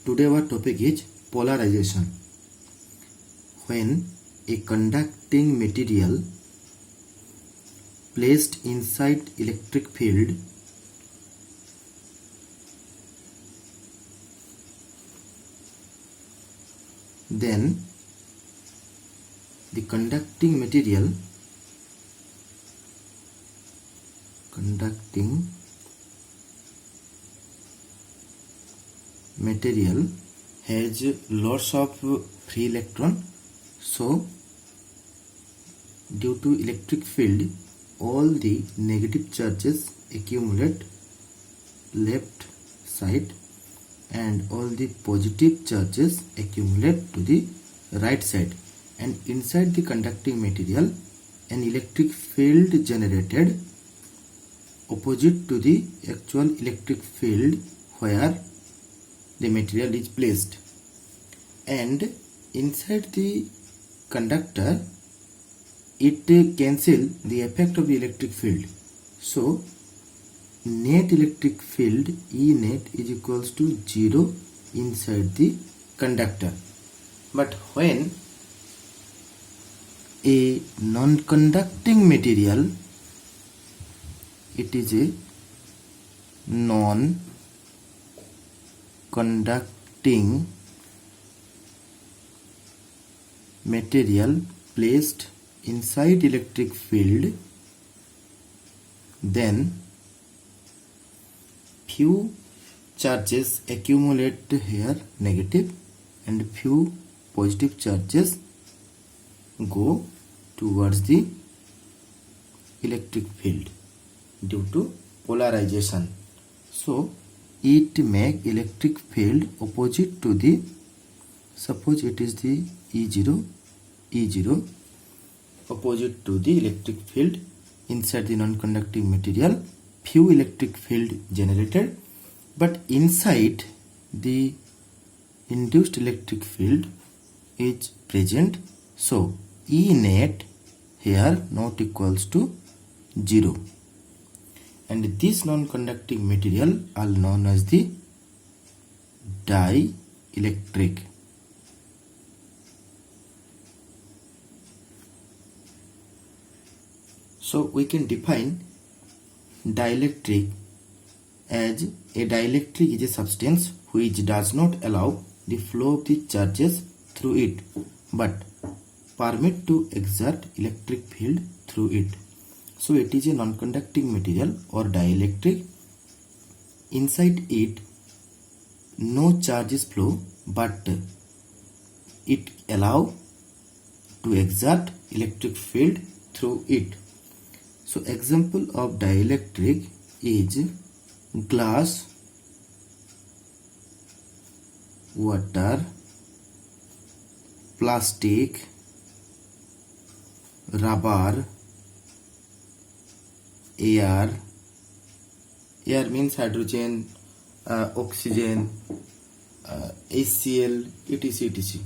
Today our topic is polarization. When a conducting material placed inside electric field then the conducting material has lots of free electron, so due to electric field all the negative charges accumulate left side and all the positive charges accumulate to the right side, and inside the conducting material an electric field generated opposite to the actual electric field where the material is placed, and inside the conductor it cancel the effect of the electric field. So net electric field E net is equals to 0 inside the conductor. But when a non-conducting material, it is a non-conducting material placed inside electric field, then few charges accumulate here negative and few positive charges go towards the electric field due to polarization. So it make electric field opposite to the, suppose it is the E0 opposite to the electric field inside the non-conducting material, few electric field generated, but inside the induced electric field is present, so E net here not equals to 0, and this non-conducting material are known as the dielectric. So we can define dielectric as a dielectric is a substance which does not allow the flow of the charges through it but permit to exert electric field through it. So it is a non-conducting material or dielectric. Inside it no charges flow but it allow to exert electric field through it. So example of dielectric is glass, water, plastic, rubber, air means hydrogen, oxygen, HCl, etc.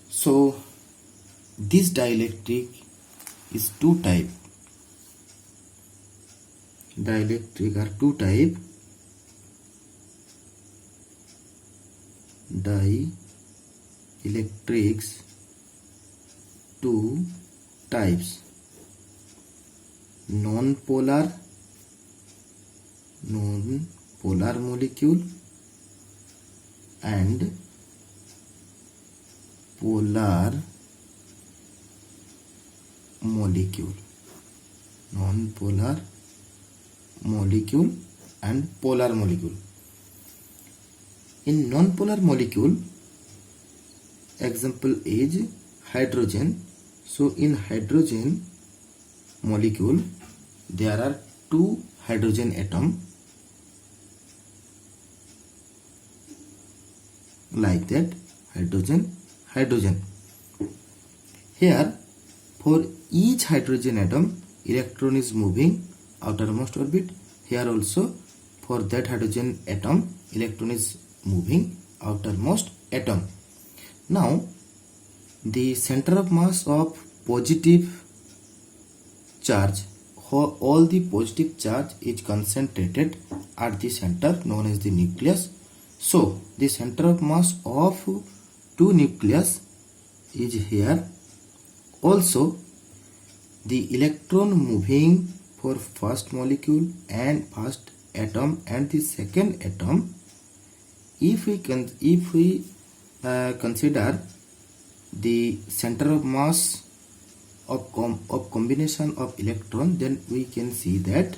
So this dielectric is two type. Dielectric are two type. Dielectrics two types: non-polar molecule and polar molecule. Non-polar molecule and polar molecule. In non-polar molecule, example is hydrogen. So in hydrogen molecule there are two hydrogen atom like that, hydrogen. Here for each hydrogen atom electron is moving outermost orbit. Here also for that hydrogen atom electron is moving outermost atom. Now the center of mass of positive charge, all the positive charge is concentrated at the center known as the nucleus, So the center of mass of two nucleus is here. Also the electron moving for first molecule and first atom and the second atom, if we consider the center of mass of combination of electron, then we can see that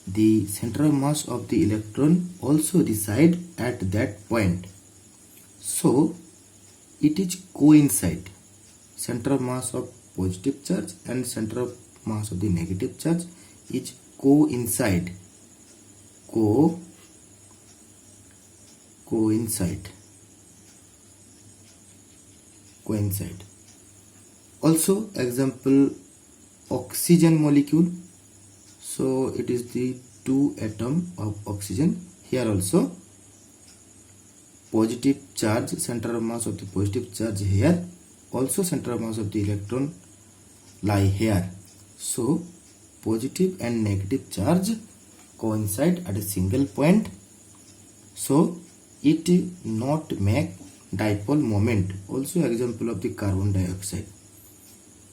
the center of mass of the electron also reside at that point. So it is coincide. Center of mass of positive charge and center of mass of the negative charge is coincide. Coincide. Also example, oxygen molecule. So it is the two atom of oxygen. Here also positive charge, center of mass of the positive charge here, also center of mass of the electron lie here. So positive and negative charge coincide at a single point, so it not make dipole moment. Also example of the carbon dioxide,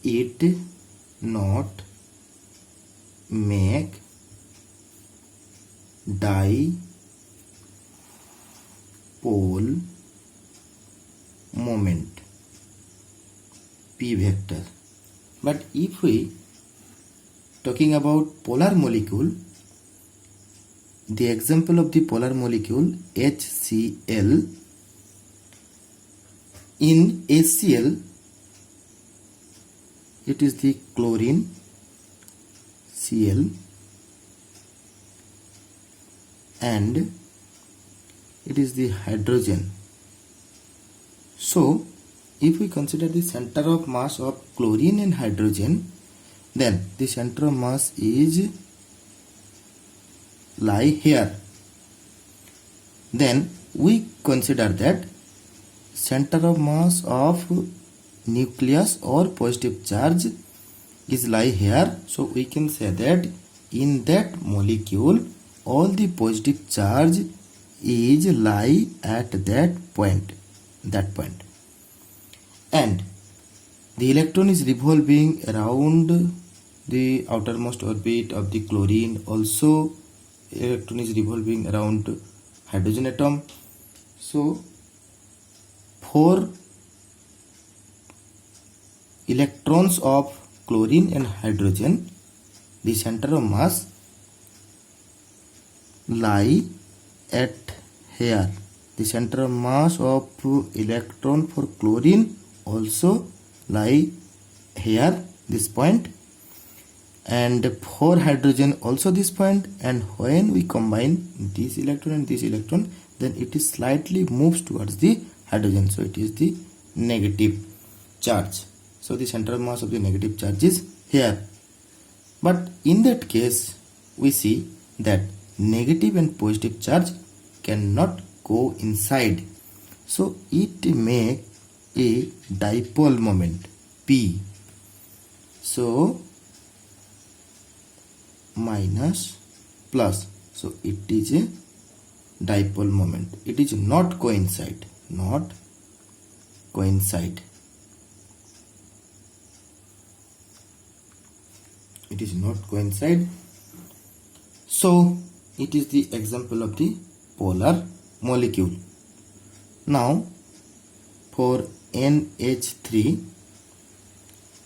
it not make dipole moment, p vector. But if we talking about polar molecule, the example of the polar molecule HCl, in HCl it is the chlorine Cl and it is the hydrogen. So if we consider the center of mass of chlorine and hydrogen, then the center of mass is lie here. Then we consider that center of mass of nucleus or positive charge is lie here. So we can say that in that molecule all the positive charge is lie at that point. And the electron is revolving around the outermost orbit of the chlorine. Also electron is revolving around hydrogen atom. So for electrons of chlorine and hydrogen, the center of mass lie at here. The center of mass of electron for chlorine also lie here, this point, and for hydrogen also this point. And when we combine this electron and this electron, then it is slightly moves towards the hydrogen, so it is the negative charge. So the center of mass of the negative charge is here. But in that case we see that negative and positive charge cannot coincide, so it make a dipole moment P. So minus plus, so it is a dipole moment. It is not coincide. It is not coincide. So it is the example of the polar molecule. Now for NH3,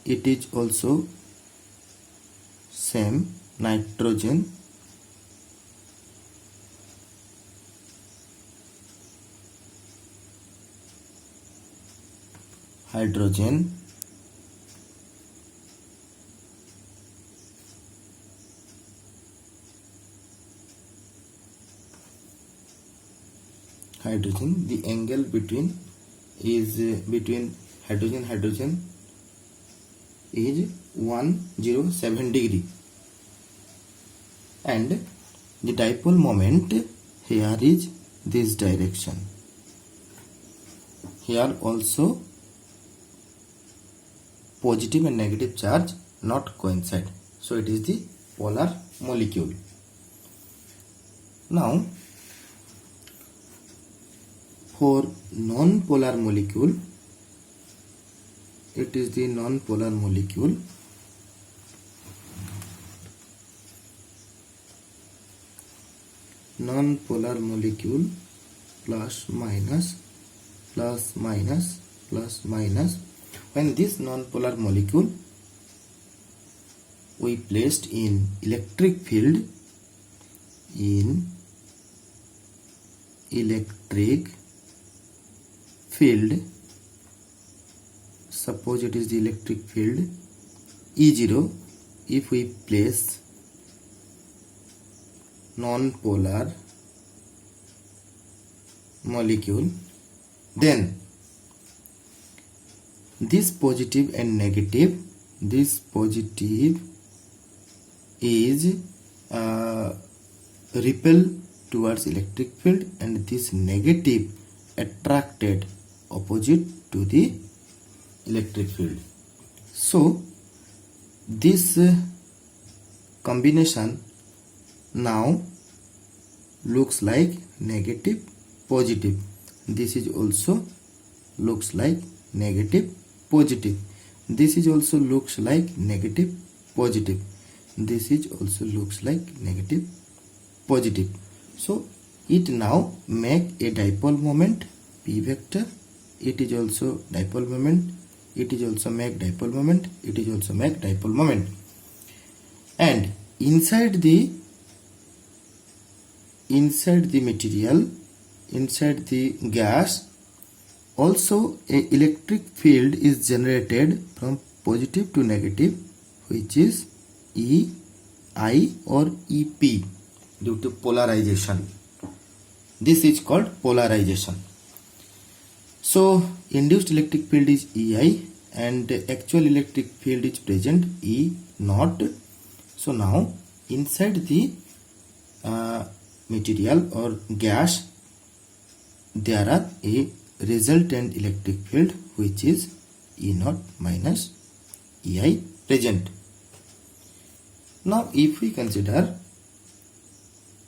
it is also same, nitrogen, hydrogen, the angle between between hydrogen is 107 degree, and the dipole moment here is this direction. Here also positive and negative charge not coincide, so it is the polar molecule. Now for non-polar molecule, it is the non-polar molecule. Non-polar molecule plus minus plus minus plus minus. When this non-polar molecule we placed in electric field, suppose it is the electric field E0, if we place non-polar molecule, then this positive and negative, this positive is repel towards electric field and this negative attracted opposite to the electric field. So this combination now looks like negative positive. This is also looks like negative positive. This is also looks like negative positive. This is also looks like negative positive. So it now make a dipole moment p vector. It is also dipole moment. It is also make dipole moment. It is also make dipole moment. And inside the material, inside the gas, also a electric field is generated from positive to negative, which is EI or EP due to polarization. This is called polarization. So induced electric field is EI and actual electric field is present E naught. So now inside the material or gas, there are a resultant electric field which is E naught minus EI present. Now if we consider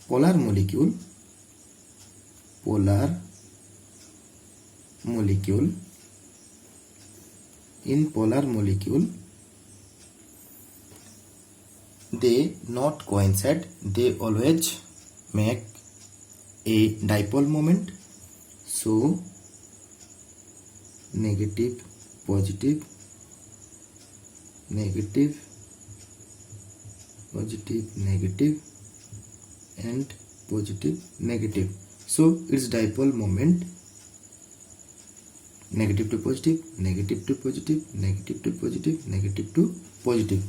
polar molecule, in polar molecule, they not coincide, they always make a dipole moment. So negative positive, negative positive negative, and positive negative. So its dipole moment negative to positive, negative to positive, negative to positive, negative to positive.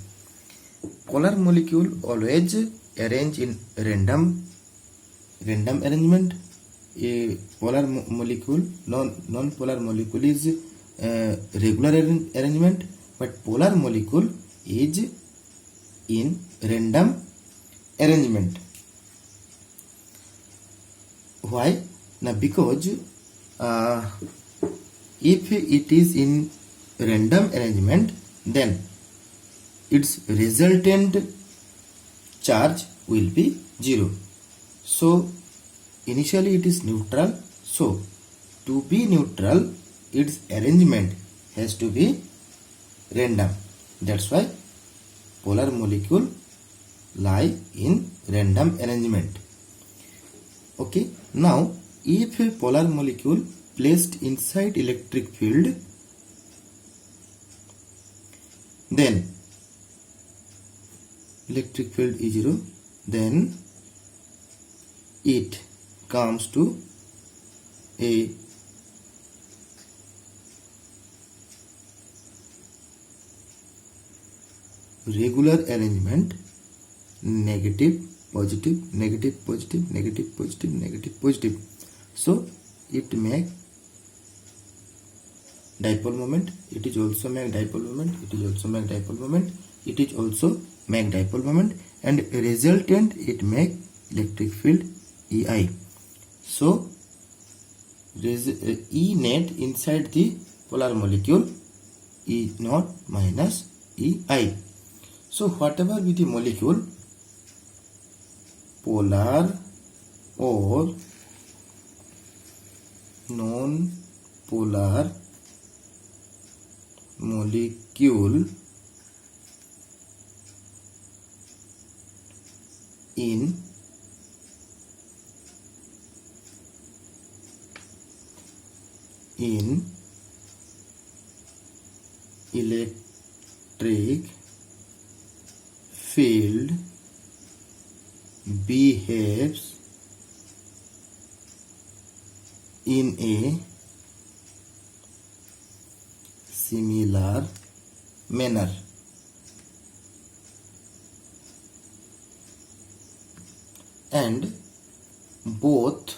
Polar molecule always arrange in random arrangement. A polar molecule, non-polar molecule is regular arrangement, but polar molecule is in random arrangement. Why? Now because if it is in random arrangement, then its resultant charge will be 0. So initially it is neutral. So to be neutral, its arrangement has to be random. That's why polar molecule lie in random arrangement. Okay. Now if a polar molecule placed inside electric field, then electric field is 0, then it comes to a regular arrangement, negative positive, negative positive, negative positive, negative positive. So it make dipole moment. It is also make dipole moment. It is also make dipole moment. It is also make dipole moment, and resultant it make electric field EI. So E net inside the polar molecule E naught minus EI. So whatever be the molecule, polar or non-polar molecule in electric field behaves in a similar manner. And both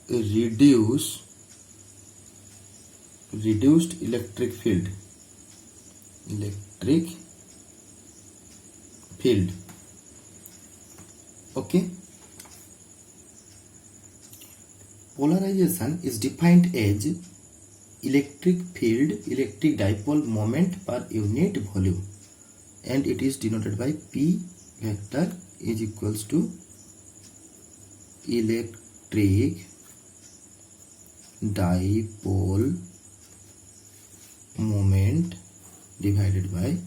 reduced electric field okay. Polarization is defined as electric field electric dipole moment per unit volume, and it is denoted by P vector is equals to electric dipole moment divided by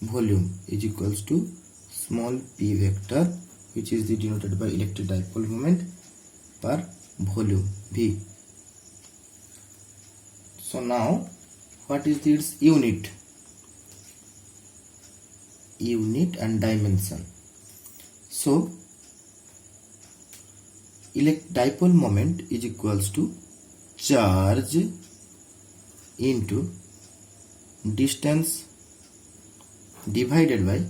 volume is equals to small p vector, which is denoted by electric dipole moment per volume V. So now what is its unit and dimension? So dipole moment is equals to charge into distance divided by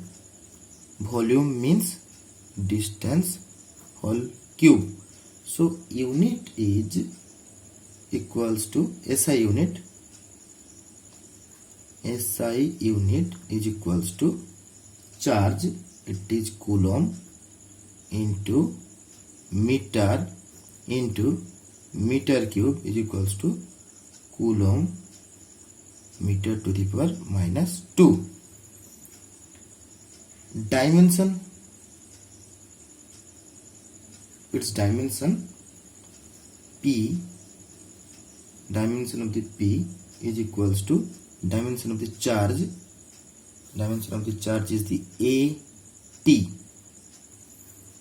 volume, means distance whole cube. So unit is equals to SI unit is equals to charge, it is coulomb, into meter cube is equals to coulomb meter to the power minus 2. Dimension, its dimension P, dimension of the P is equals to dimension of the charge is the AT,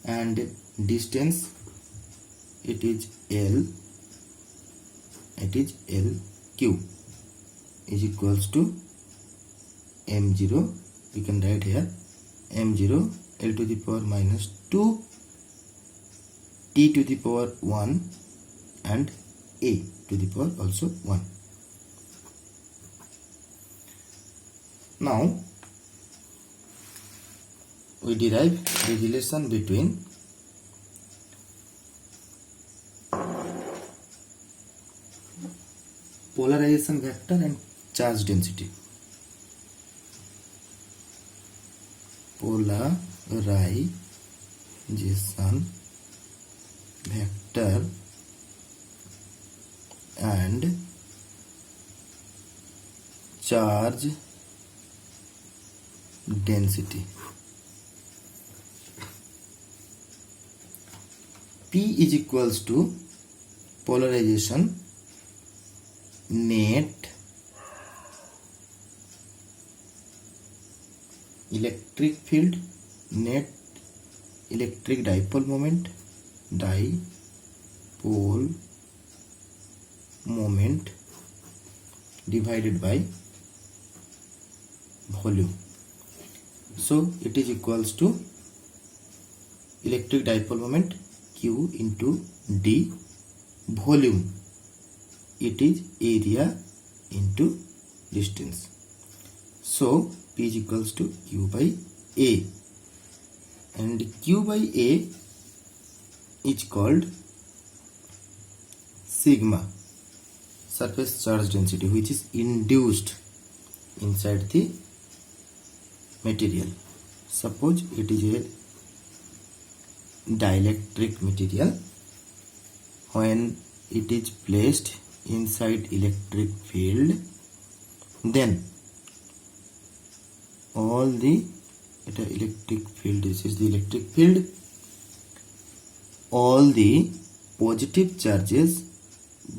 and distance it is L cube is equals to m0, we can write here m0 L to the power minus 2 T to the power 1 and A to the power also 1. Now we derive the relation between polarization vector and charge density. Polarization vector and charge density. P is equals to polarization net electric field net electric dipole moment divided by volume. So it is equals to electric dipole moment Q into D, volume it is area into distance. So P is equals to Q by A, and Q by A is called sigma, surface charge density, which is induced inside the material. Suppose it is a dielectric material. When it is placed inside electric field, then all the electric field, this is the electric field, all the positive charges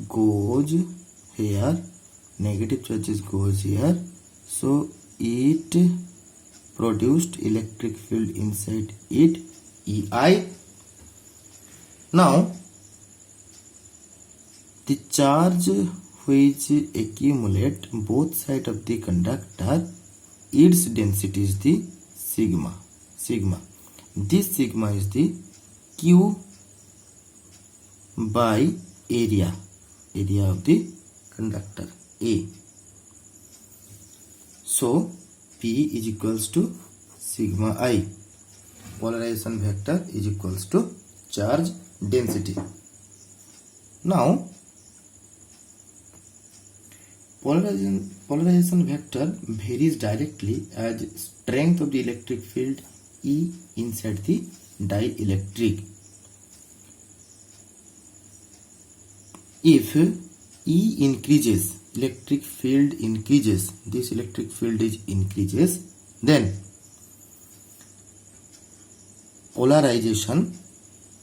goes here, negative charges goes here, so it produced electric field inside it, EI. Now the charge which accumulate both sides of the conductor, its density is the sigma. This sigma is the Q by area of the conductor A. So P is equals to sigma I. Polarization vector is equals to charge density. Now polarization vector varies directly as strength of the electric field E inside the dielectric. If E increases, electric field increases, this electric field is increases, then polarization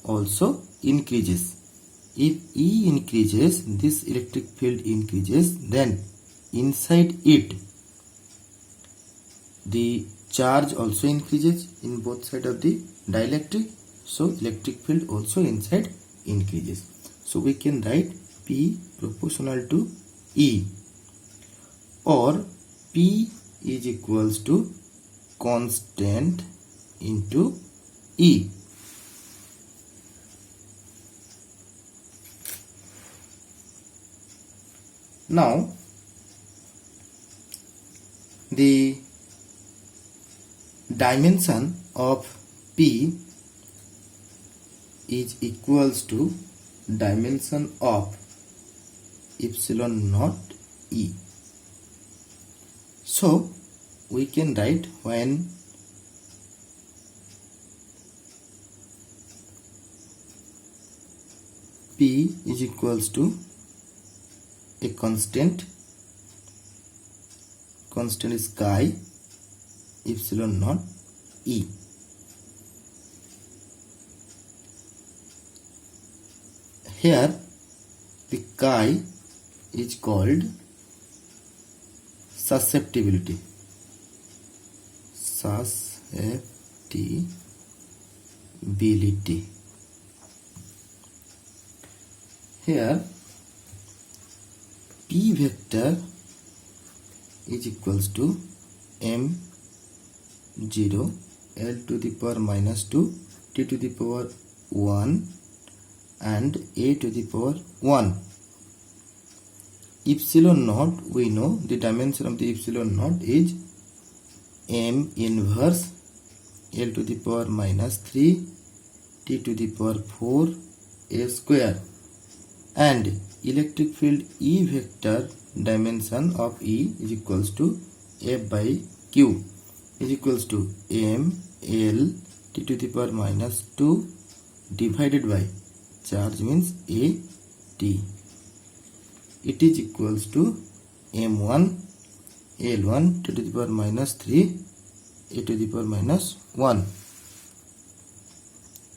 also increases. If E increases, this electric field increases, then inside it the charge also increases in both sides of the dielectric, so electric field also inside increases. So we can write P proportional to E, or P is equals to constant into E. Now the dimension of P is equals to dimension of epsilon naught E. So we can write when P is equals to a constant is chi epsilon naught E. Here the chi is called susceptibility. Here P vector is equals to m0 L to the power minus 2 T to the power 1 and A to the power 1. Epsilon naught, we know the dimension of the epsilon naught is m inverse L to the power minus 3 T to the power 4 A square, and electric field E vector dimension of E is equals to F by Q is equals to m L T to the power minus 2 divided by charge means A T. It is equals to m1 L1 to the power minus 3 A to the power minus 1.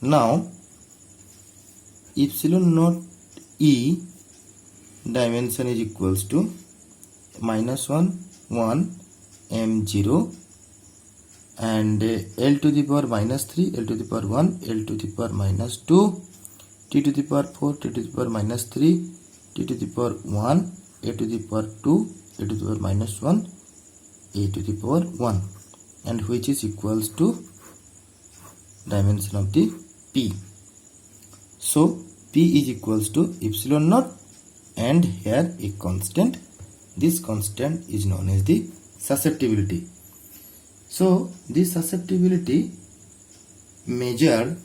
Now epsilon naught E dimension is equals to minus 1 m0 and L to the power minus 3 L to the power 1 L to the power minus 2 T to the power 4 T to the power minus 3 T to the power 1 A to the power 2 A to the power minus 1 A to the power 1, and which is equals to dimension of the P. So P is equals to epsilon naught and here a constant. This constant is known as the susceptibility. So this susceptibility measured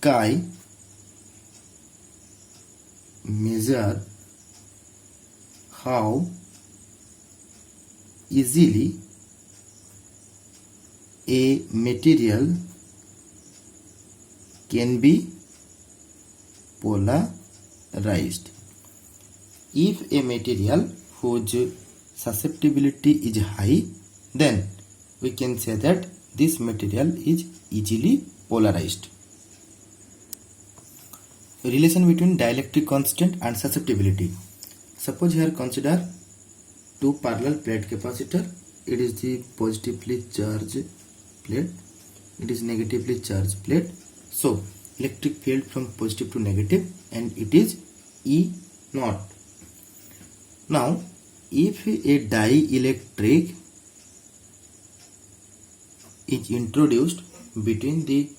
chi measure how easily a material can be polarized. If a material whose susceptibility is high, then we can say that this material is easily polarized. Relation between dielectric constant and susceptibility. Suppose here consider two parallel plate capacitor. It is the positively charged plate, it is negatively charged plate. So electric field from positive to negative, and it is E naught. Now if a dielectric is introduced between the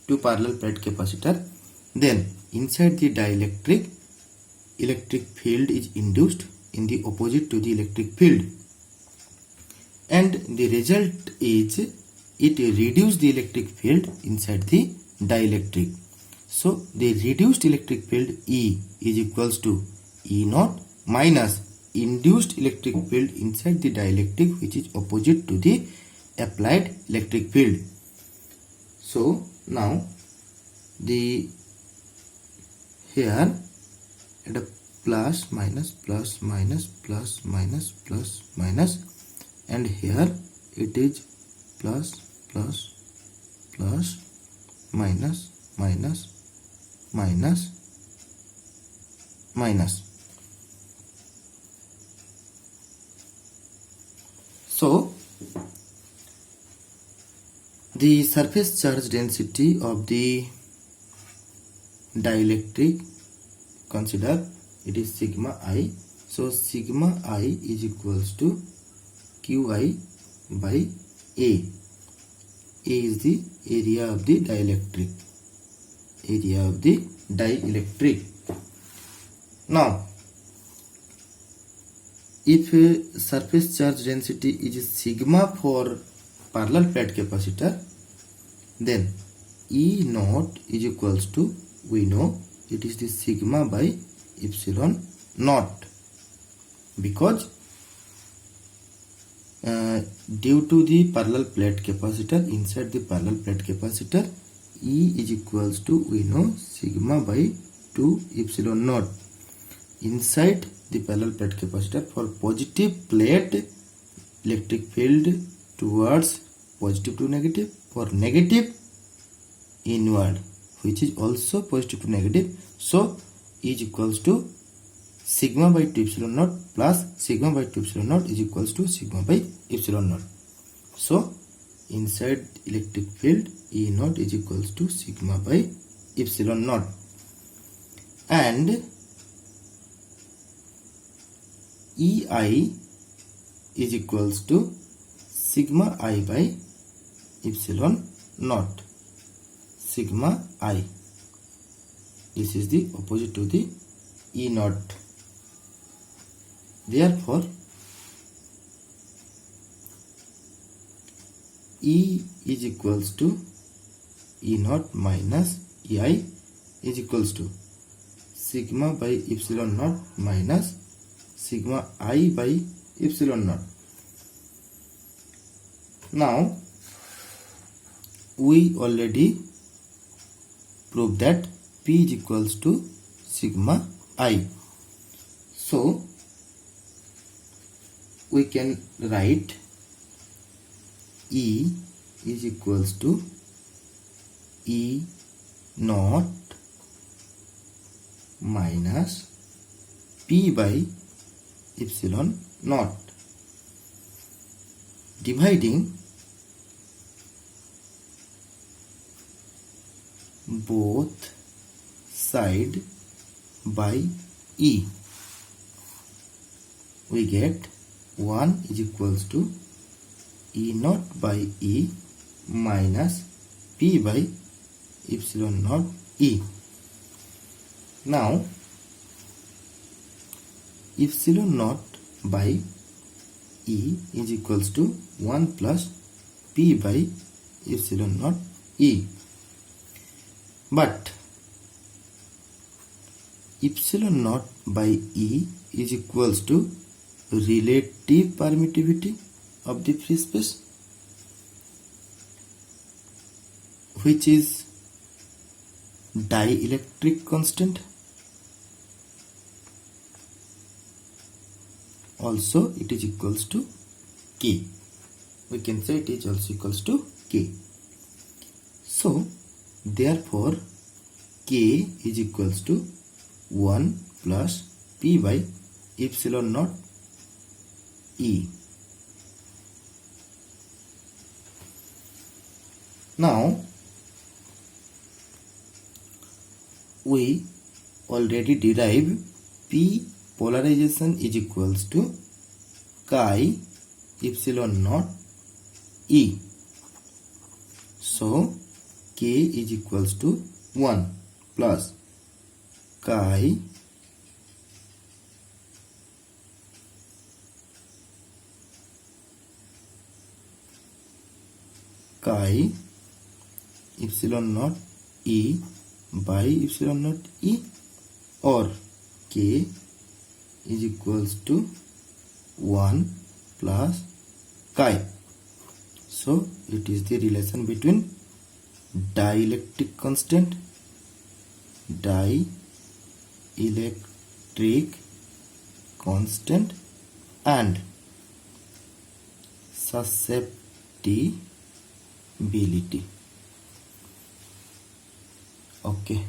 two parallel plate capacitor, then inside the dielectric, electric field is induced in the opposite to the electric field, and the result is it reduces the electric field inside the dielectric. So the reduced electric field E is equals to E naught minus induced electric field inside the dielectric, which is opposite to the applied electric field. So now the here at a plus minus plus minus plus minus plus minus, and here it is plus plus plus minus minus minus minus. So the surface charge density of the dielectric, consider it is sigma I. So sigma I is equals to Qi by A. A is the area of the dielectric. Area of the dielectric. Now, if surface charge density is sigma for parallel plate capacitor, then E naught is equals to, we know it is the sigma by epsilon naught, because due to the parallel plate capacitor, inside the parallel plate capacitor, E is equals to, we know, sigma by 2 epsilon naught. Inside the parallel plate capacitor, for positive plate, electric field towards positive to negative, for negative inward, which is also positive to negative. So E is equals to sigma by 2 epsilon naught plus sigma by 2 epsilon naught is equals to sigma by epsilon naught. So inside electric field, E naught is equals to sigma by epsilon naught, and EI is equals to sigma I by epsilon naught. Sigma I. This is the opposite to the E naught. Therefore, E is equals to E naught minus EI is equals to sigma by epsilon naught minus sigma I by epsilon naught. Now, we already proved that P is equals to sigma I. So, we can write E is equals to E naught minus P by epsilon naught, dividing both side by E. We get 1 is equals to E naught by E minus P by epsilon naught E. Now, epsilon naught by E is equals to 1 plus P by epsilon naught E. But epsilon naught by E is equals to relative permittivity of the free space, which is dielectric constant. Also, it is equals to K. we can say it is also equals to K. So therefore K is equals to 1 plus P by epsilon naught E. Now we already derive P polarization is equals to chi epsilon naught E. So K is equals to 1 plus chi epsilon naught E by epsilon naught E, or K is equals to 1 plus chi. So it is the relation between dielectric constant, and susceptibility. Okay.